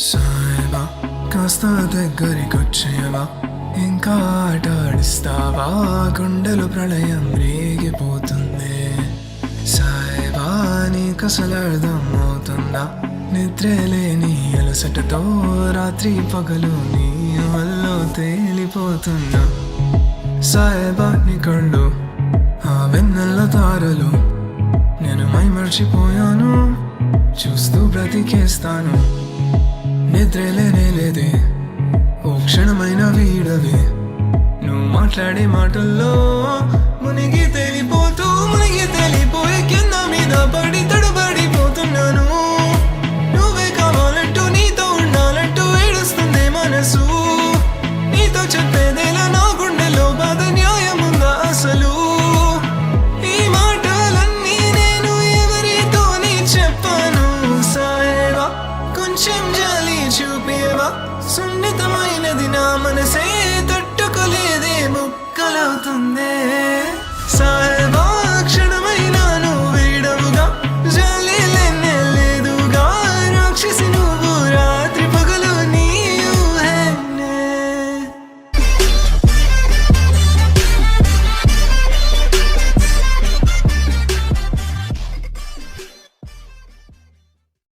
సాయబా కాస్త దగ్గరికొచ్చేవా, ఇంకా ఆట ఆడిస్తావా? గుండెలు ప్రళయం రేగిపోతుంది. సాయబా నీకసలు అర్థం అవుతుందా? నిద్రే లేని అలసటతో రాత్రి పగలు నీ వల్ల తేలిపోతున్నా. సాయబా నీ కళ్ళు ఆ వెన్నెల తారలు, నేను మర్చిపోయాను చూస్తూ బ్రతికేస్తాను. నిద్రలేనే లేదే ఓ క్షణమైన వీడవే, నువ్వు మాట్లాడే మాటల్లో మునిగి తేలిపోయి కింద మీద పడి తడబడిపోతున్నాను. నువ్వే కావాలంటూ నీతో ఉండాలంటూ ఏడుస్తుంది మనసు. నీతో చెప్పేదేలా నా గుండెలో బాధ న్యాయముందా అసలు? ఈ మాటలన్నీ నేను ఎవరితోని చెప్పాను. సాయేవా కొంచెం జాలి చూపేవా, సున్నితమైనది నా మనసే తట్టుకోలేదే ముక్కలవుతుందే.